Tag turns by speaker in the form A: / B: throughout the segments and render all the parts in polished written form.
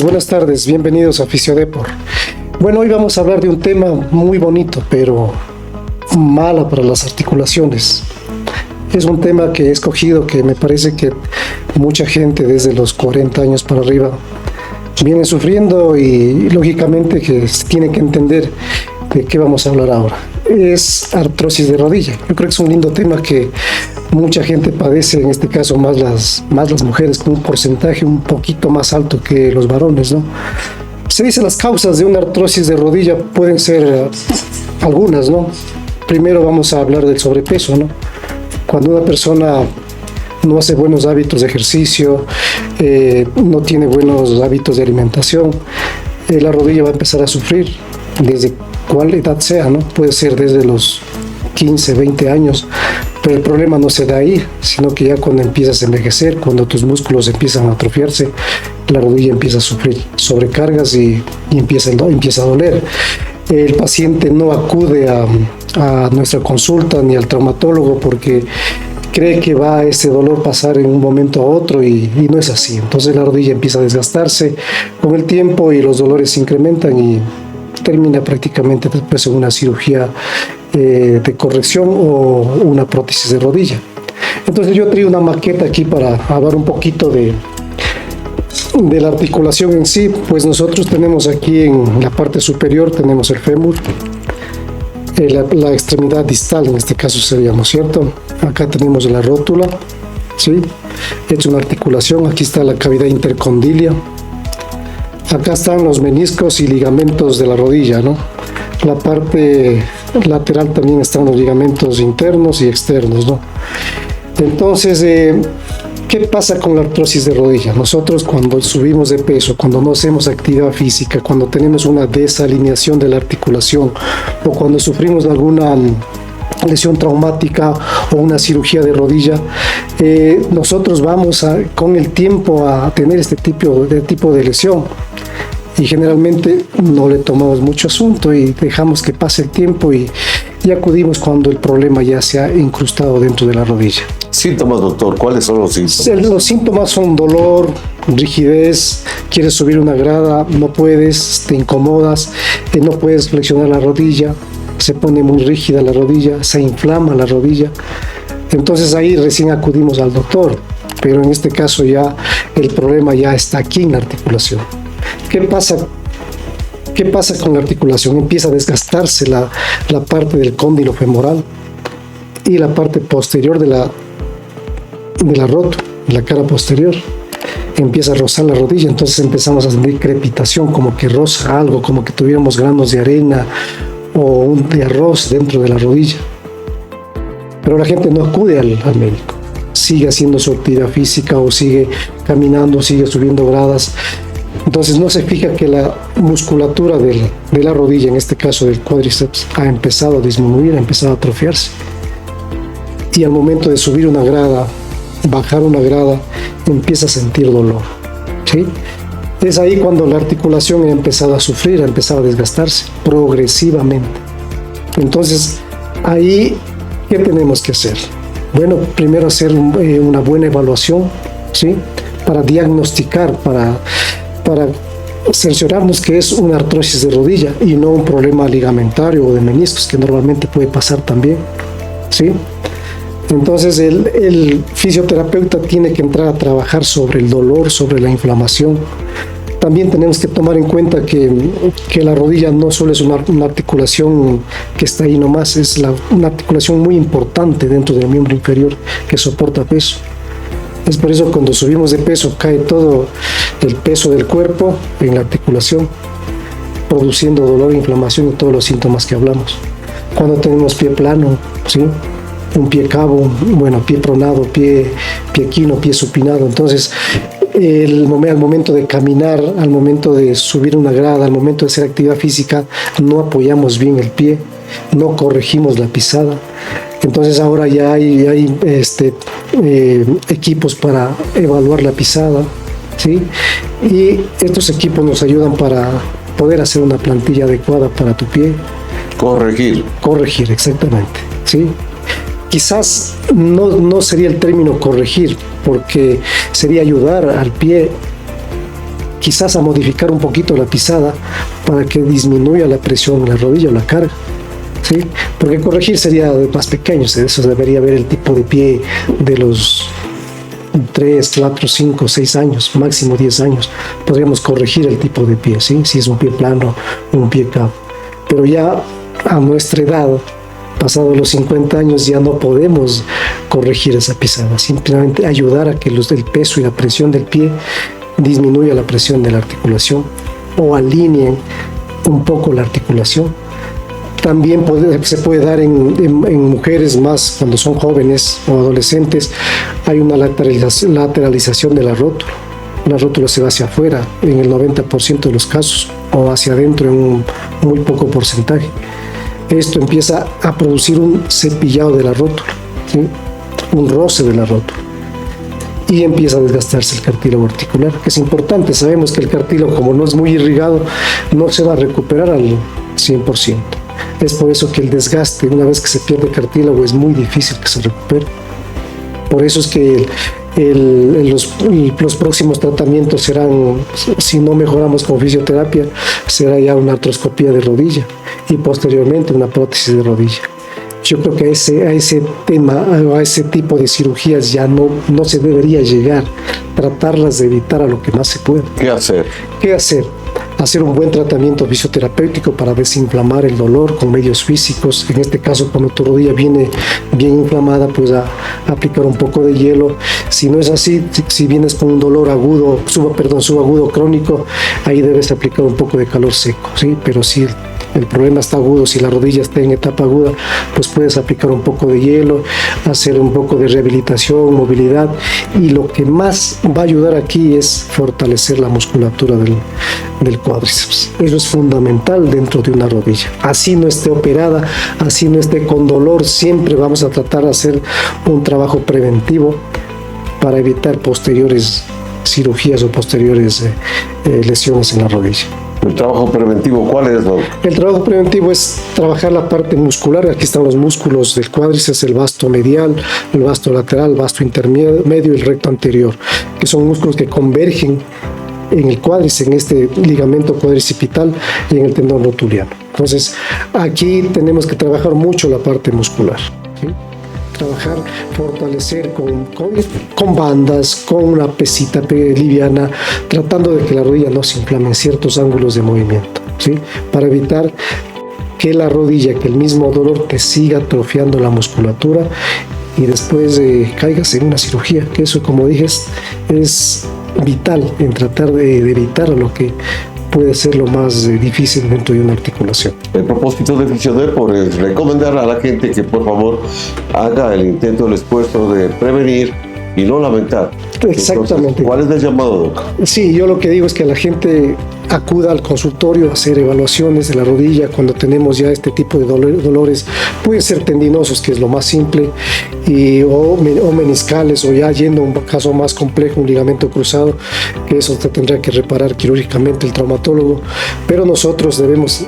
A: buenas tardes, bienvenidos a Fisiodepor. Bueno, hoy vamos a hablar de un tema muy bonito, pero malo para las articulaciones. Es un tema que he escogido que me parece que mucha gente desde los 40 años para arriba viene sufriendo y lógicamente que se tiene que entender de qué vamos a hablar ahora. Es artrosis de rodilla. Yo creo que es un lindo tema que mucha gente padece, en este caso más las mujeres, con un porcentaje un poquito más alto que los varones, ¿no? Se dice las causas de una artrosis de rodilla pueden ser algunas, ¿no? Primero vamos a hablar del sobrepeso, ¿no? Cuando una persona no hace buenos hábitos de ejercicio, no tiene buenos hábitos de alimentación, la rodilla va a empezar a sufrir desde cuál edad sea, ¿no? Puede ser desde los 15, 20 años, pero el problema no se da ahí, sino que ya cuando empiezas a envejecer, cuando tus músculos empiezan a atrofiarse, la rodilla empieza a sufrir sobrecargas y empieza a doler. El paciente no acude a nuestra consulta ni al traumatólogo porque cree que va a ese dolor pasar en un momento a otro y no es así. Entonces la rodilla empieza a desgastarse con el tiempo y los dolores se incrementan y termina prácticamente después en una cirugía de corrección o una prótesis de rodilla. Entonces yo traí una maqueta aquí para hablar un poquito de la articulación en sí. Pues nosotros tenemos aquí en la parte superior tenemos el fémur, la extremidad distal en este caso sería, ¿no es cierto? Acá tenemos la rótula, ¿sí? He hecho una articulación, aquí está la cavidad intercondilia, acá están los meniscos y ligamentos de la rodilla, ¿no? La parte lateral también están los ligamentos internos y externos, ¿no? Entonces, ¿qué pasa con la artrosis de rodilla? Nosotros cuando subimos de peso, cuando no hacemos actividad física, cuando tenemos una desalineación de la articulación o cuando sufrimos alguna lesión traumática o una cirugía de rodilla, nosotros vamos con el tiempo a tener este tipo de lesión y generalmente no le tomamos mucho asunto y dejamos que pase el tiempo y acudimos cuando el problema ya se ha incrustado dentro de la rodilla.
B: Síntomas, doctor, ¿cuáles son los síntomas?
A: Los síntomas son dolor, rigidez, quieres subir una grada, no puedes, te incomodas, no puedes flexionar la rodilla, se pone muy rígida la rodilla, se inflama la rodilla. Entonces ahí recién acudimos al doctor, pero en este caso ya el problema ya está aquí en la articulación. ¿Qué pasa con la articulación? Empieza a desgastarse la parte del cóndilo femoral y la parte posterior de la rótula, la cara posterior. Empieza a rozar la rodilla, entonces empezamos a sentir crepitación, como que roza algo, como que tuviéramos granos de arena o de arroz dentro de la rodilla. Pero la gente no acude al médico, sigue haciendo su actividad física o sigue caminando, sigue subiendo gradas. Entonces no se fija que la musculatura de la rodilla, en este caso del cuádriceps, ha empezado a disminuir, ha empezado a atrofiarse. Y al momento de subir una grada, bajar una grada, empieza a sentir dolor, ¿sí? Es ahí cuando la articulación ha empezado a sufrir, ha empezado a desgastarse progresivamente. Entonces, ahí, ¿qué tenemos que hacer? Bueno, primero hacer una buena evaluación, ¿sí? Para diagnosticar, para cerciorarnos que es una artrosis de rodilla y no un problema ligamentario o de meniscos, que normalmente puede pasar también, ¿sí? Entonces el fisioterapeuta tiene que entrar a trabajar sobre el dolor, sobre la inflamación. También tenemos que tomar en cuenta que la rodilla no solo es una articulación que está ahí nomás, es una articulación muy importante dentro del miembro inferior que soporta peso. Es por eso cuando subimos de peso cae todo el peso del cuerpo en la articulación, produciendo dolor, inflamación y todos los síntomas que hablamos. Cuando tenemos pie plano, ¿sí? Un pie cabo, bueno, pie pronado, pie equino, pie supinado. Entonces, al momento de caminar, al momento de subir una grada, al momento de hacer actividad física, no apoyamos bien el pie, no corregimos la pisada. Entonces ahora ya hay equipos para evaluar la pisada, ¿sí? Y estos equipos nos ayudan para poder hacer una plantilla adecuada para tu pie. Corregir, exactamente, ¿sí? Quizás no sería el término corregir, porque sería ayudar al pie quizás a modificar un poquito la pisada para que disminuya la presión en la rodilla o la carga. ¿Sí? Porque corregir sería de más pequeños, eso debería ver el tipo de pie de los 3, 4, 5, 6 años, máximo 10 años. Podríamos corregir el tipo de pie, ¿sí? Si es un pie plano, un pie cabo. Pero ya a nuestra edad, pasados los 50 años, ya no podemos corregir esa pisada, simplemente ayudar a que el peso y la presión del pie disminuya la presión de la articulación o alineen un poco la articulación. También se puede dar en mujeres más cuando son jóvenes o adolescentes. Hay una lateralización de la rótula. La rótula se va hacia afuera en el 90% de los casos o hacia adentro en un muy poco porcentaje. Esto empieza a producir un cepillado de la rótula, ¿sí? Un roce de la rótula. Y empieza a desgastarse el cartílago articular, que es importante. Sabemos que el cartílago, como no es muy irrigado, no se va a recuperar al 100%. Es por eso que el desgaste, una vez que se pierde cartílago, es muy difícil que se recupere. Por eso es que los próximos tratamientos serán, si no mejoramos con fisioterapia, será ya una artroscopía de rodilla y posteriormente una prótesis de rodilla. Yo creo que a ese tema, a ese tipo de cirugías ya no se debería llegar. Tratarlas de evitar a lo que más se pueda.
B: ¿Qué hacer?
A: ¿Qué hacer? Hacer un buen tratamiento fisioterapéutico para desinflamar el dolor con medios físicos. En este caso, cuando tu rodilla viene bien inflamada, pues a aplicar un poco de hielo. Si no es así, si vienes con un dolor agudo, subagudo crónico, ahí debes aplicar un poco de calor seco, ¿sí? Pero si el problema está agudo, si la rodilla está en etapa aguda, pues puedes aplicar un poco de hielo, hacer un poco de rehabilitación, movilidad, y lo que más va a ayudar aquí es fortalecer la musculatura del cuádriceps. Eso es fundamental dentro de una rodilla. Así no esté operada, así no esté con dolor, siempre vamos a tratar de hacer un trabajo preventivo para evitar posteriores cirugías o posteriores lesiones en la rodilla.
B: ¿El trabajo preventivo cuál es, Doc?
A: El trabajo preventivo es trabajar la parte muscular. Aquí están los músculos del cuádriceps, el vasto medial, el vasto lateral, el vasto intermedio y el recto anterior, que son músculos que convergen en el cuádriceps, en este ligamento cuadricipital y en el tendón rotuliano. Entonces, aquí tenemos que trabajar mucho la parte muscular, ¿sí? Trabajar, fortalecer con bandas, con una pesita liviana, tratando de que la rodilla no se inflame en ciertos ángulos de movimiento, ¿sí? Para evitar que la rodilla, que el mismo dolor te siga atrofiando la musculatura y después caigas en una cirugía, que eso, como dije, es vital en tratar de evitar lo que puede ser lo más difícil dentro de una articulación.
B: El propósito de Fisiodepor es recomendar a la gente que por favor haga el intento, el esfuerzo de prevenir y no lamentar.
A: Exactamente.
B: Entonces, ¿cuál es el llamado, Doc?
A: Sí, yo lo que digo es que la gente acuda al consultorio a hacer evaluaciones de la rodilla cuando tenemos ya este tipo de dolores. Pueden ser tendinosos, que es lo más simple, o meniscales, o ya yendo a un caso más complejo, un ligamento cruzado, que eso se tendrá que reparar quirúrgicamente el traumatólogo. Pero nosotros debemos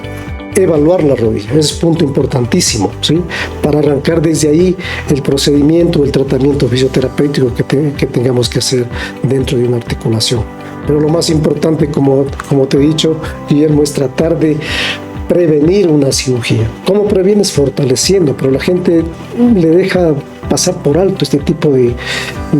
A: evaluar la rodilla, ese es un punto importantísimo, ¿sí? Para arrancar desde ahí el procedimiento, el tratamiento fisioterapéutico que tengamos que hacer dentro de una articulación. Pero lo más importante, como te he dicho, Guillermo, es tratar de prevenir una cirugía. ¿Cómo previenes? Fortaleciendo, pero la gente le deja pasar por alto este tipo de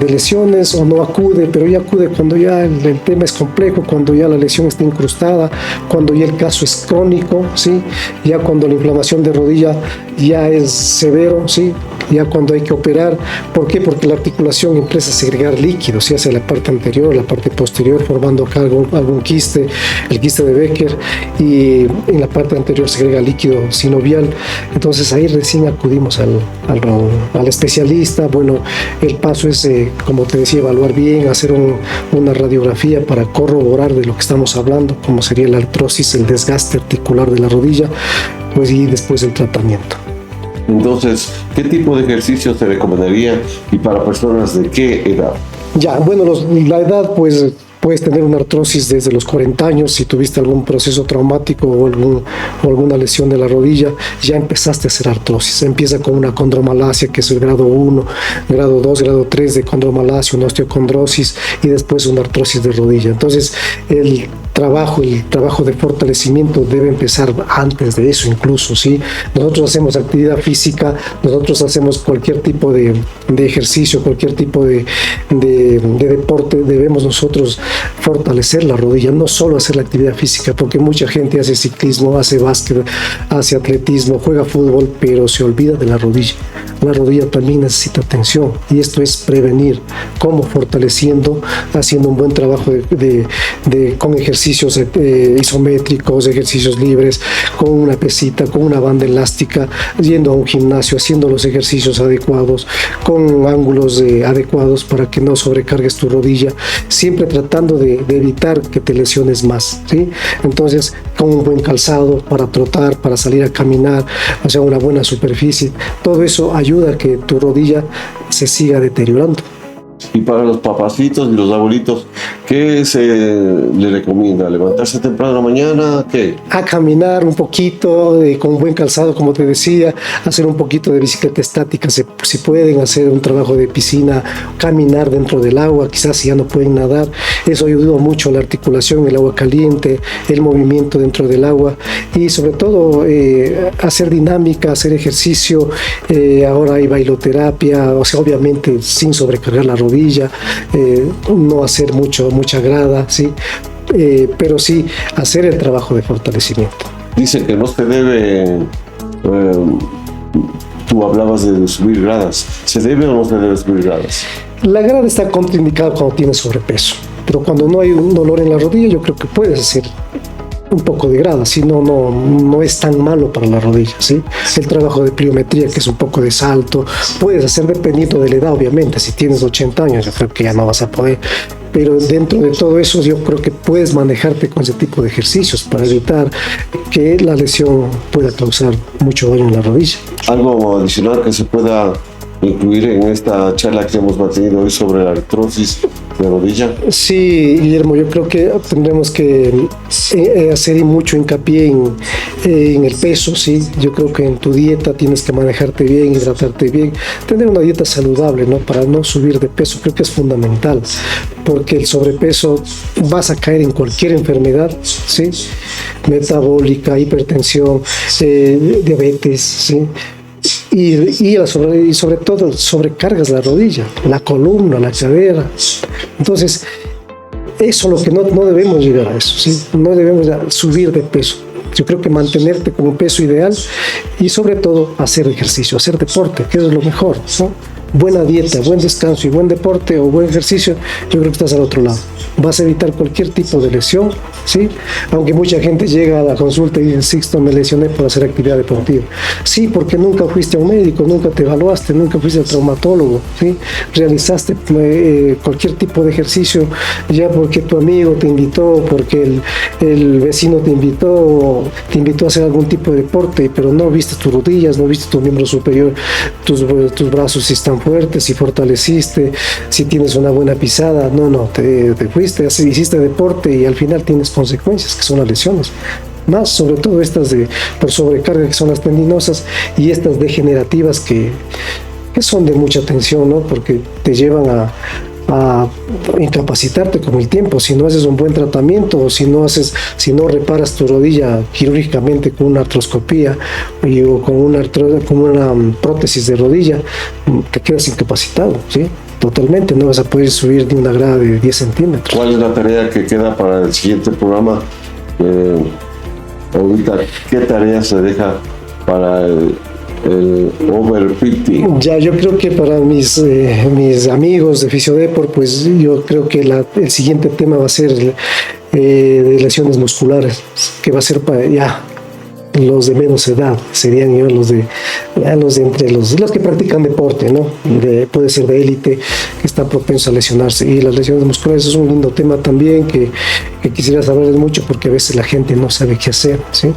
A: lesiones o no acude, pero ya acude cuando ya el tema es complejo, cuando ya la lesión está incrustada, cuando ya el caso es crónico, ¿sí? Ya cuando la inflamación de rodilla ya es severo, ¿sí? Ya cuando hay que operar. ¿Por qué? Porque la articulación empieza a segregar líquidos, ya sea la parte anterior, la parte posterior, formando acá algún quiste, el quiste de Becker, y en la parte anterior segrega líquido sinovial. Entonces ahí recién acudimos al especialista. Bueno, el paso es, como te decía, evaluar bien, hacer una radiografía para corroborar de lo que estamos hablando, como sería la artrosis, el desgaste articular de la rodilla, pues, y después el tratamiento.
B: Entonces, ¿qué tipo de ejercicio se recomendaría y para personas de qué edad?
A: Ya, bueno, la edad, pues puedes tener una artrosis desde los 40 años, si tuviste algún proceso traumático o alguna lesión de la rodilla, ya empezaste a hacer artrosis. Empieza con una condromalacia, que es el grado 1, grado 2, grado 3 de condromalacia, una osteocondrosis y después una artrosis de rodilla. Entonces, el trabajo de fortalecimiento debe empezar antes de eso incluso, ¿sí? Nosotros hacemos actividad física, nosotros hacemos cualquier tipo de ejercicio, cualquier tipo de deporte, debemos nosotros fortalecer la rodilla, no solo hacer la actividad física, porque mucha gente hace ciclismo, hace básquet, hace atletismo, juega fútbol, pero se olvida de la rodilla. La rodilla también necesita atención y esto es prevenir, como fortaleciendo, haciendo un buen trabajo con ejercicios isométricos, ejercicios libres, con una pesita, con una banda elástica, yendo a un gimnasio, haciendo los ejercicios adecuados, con ángulos adecuados para que no sobrecargues tu rodilla, siempre tratando de evitar que te lesiones más, ¿sí? Entonces, con un buen calzado para trotar, para salir a caminar, o sea, una buena superficie, todo eso ayuda a que tu rodilla se siga deteriorando.
B: Y para los papacitos y los abuelitos, ¿qué se le recomienda? ¿Levantarse temprano en la mañana? ¿Qué?
A: A caminar un poquito, con buen calzado, como te decía, hacer un poquito de bicicleta estática, si pueden hacer un trabajo de piscina, caminar dentro del agua, quizás si ya no pueden nadar, eso ayuda mucho a la articulación, el agua caliente, el movimiento dentro del agua y sobre todo hacer dinámica, hacer ejercicio, ahora hay bailoterapia, o sea, obviamente sin sobrecargar la rodilla, no hacer mucha grada, ¿sí? Pero sí hacer el trabajo de fortalecimiento.
B: Dicen que no se debe, tú hablabas de subir gradas, ¿se debe o no se debe subir gradas?
A: La grada está contraindicada cuando tienes sobrepeso, pero cuando no hay un dolor en la rodilla, yo creo que puedes hacer un poco de grada, si no es tan malo para la rodilla, ¿sí? El trabajo de pliometría, que es un poco de salto, puedes hacer dependiendo de la edad, obviamente. Si tienes 80 años, yo creo que ya no vas a poder, pero dentro de todo eso yo creo que puedes manejarte con ese tipo de ejercicios para evitar que la lesión pueda causar mucho daño en la rodilla.
B: Algo adicional que se pueda incluir en esta charla que hemos mantenido hoy sobre la artrosis de rodilla.
A: Sí, Guillermo, yo creo que tendremos que hacer mucho hincapié en el peso, sí. Yo creo que en tu dieta tienes que manejarte bien, hidratarte bien, tener una dieta saludable, ¿no? Para no subir de peso, creo que es fundamental, porque el sobrepeso vas a caer en cualquier enfermedad, sí, metabólica, hipertensión, diabetes, sí. Y sobre todo sobrecargas la rodilla, la columna, la cadera. Entonces, eso es lo que no debemos llegar a eso, ¿sí? No debemos subir de peso. Yo creo que mantenerte como peso ideal y sobre todo hacer ejercicio, hacer deporte, que es lo mejor, ¿no? Buena dieta, buen descanso y buen deporte o buen ejercicio, yo creo que estás al otro lado. Vas a evitar cualquier tipo de lesión, ¿sí? Aunque mucha gente llega a la consulta y dice, Sixto, me lesioné por hacer actividad deportiva. Sí, porque nunca fuiste a un médico, nunca te evaluaste, nunca fuiste al traumatólogo, ¿sí? Realizaste cualquier tipo de ejercicio ya porque tu amigo te invitó, porque el vecino te invitó a hacer algún tipo de deporte, pero no viste tus rodillas, no viste tu miembro superior, tus brazos si están fuertes, si fortaleciste, si tienes una buena pisada, te fuiste, hiciste deporte y al final tienes consecuencias que son las lesiones, más sobre todo estas por sobrecarga que son las tendinosas y estas degenerativas que son de mucha tensión, ¿no? Porque te llevan a incapacitarte con el tiempo si no haces un buen tratamiento o si no reparas tu rodilla quirúrgicamente con una artroscopía o con una prótesis de rodilla, te quedas incapacitado, ¿sí? Totalmente, no vas a poder subir de una grada de 10 centímetros.
B: ¿Cuál es la tarea que queda para el siguiente programa? Ahorita, ¿qué tarea se deja para el overfitting?
A: Ya, yo creo que para mis amigos de Fisiodeport, pues yo creo que el siguiente tema va a ser de lesiones musculares, que va a ser para ya los de menos edad, serían los que practican deporte, ¿no? Puede ser de élite, que están propensos a lesionarse. Y las lesiones musculares es un lindo tema también que quisiera saber mucho, porque a veces la gente no sabe qué hacer, ¿sí?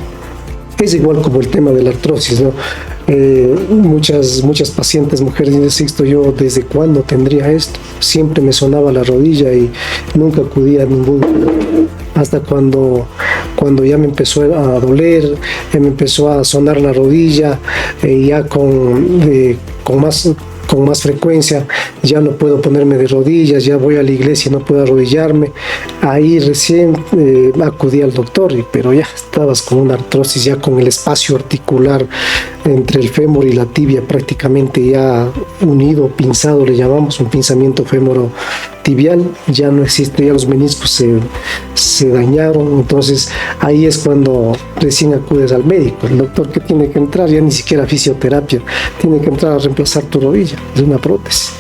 A: Es igual como el tema de la artrosis, ¿no? Muchas pacientes mujeres dicen, Sixto, yo desde cuándo tendría esto, siempre me sonaba la rodilla y nunca acudía a ningún, hasta cuando ya me empezó a doler, me empezó a sonar la rodilla, ya con más frecuencia, ya no puedo ponerme de rodillas, ya voy a la iglesia y no puedo arrodillarme. Ahí recién acudí al doctor, pero ya estabas con una artrosis, ya con el espacio articular entre el fémur y la tibia prácticamente ya unido, pinzado, le llamamos un pinzamiento fémuro-tibial, ya no existe, ya los meniscos se dañaron. Entonces ahí es cuando recién acudes al médico, el doctor que tiene que entrar, ya ni siquiera fisioterapia, tiene que entrar a reemplazar tu rodilla, es una prótesis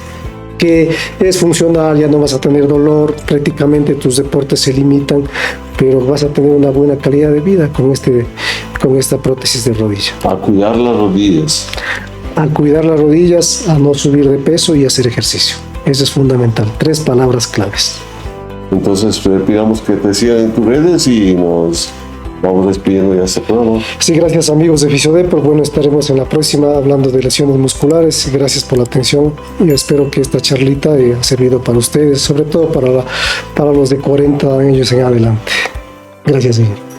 A: que es funcional, ya no vas a tener dolor, prácticamente tus deportes se limitan, pero vas a tener una buena calidad de vida con esta prótesis de rodilla.
B: A cuidar las rodillas.
A: A cuidar las rodillas, a no subir de peso y hacer ejercicio. Eso es fundamental. 3 palabras claves.
B: Entonces, pidamos que te sigan en tus redes y nos vamos despidiendo ya este programa.
A: Sí, gracias amigos de Fisiodepor. Bueno, estaremos en la próxima hablando de lesiones musculares. Gracias por la atención. Yo espero que esta charlita haya servido para ustedes, sobre todo para los de 40 años en adelante. Gracias, señor.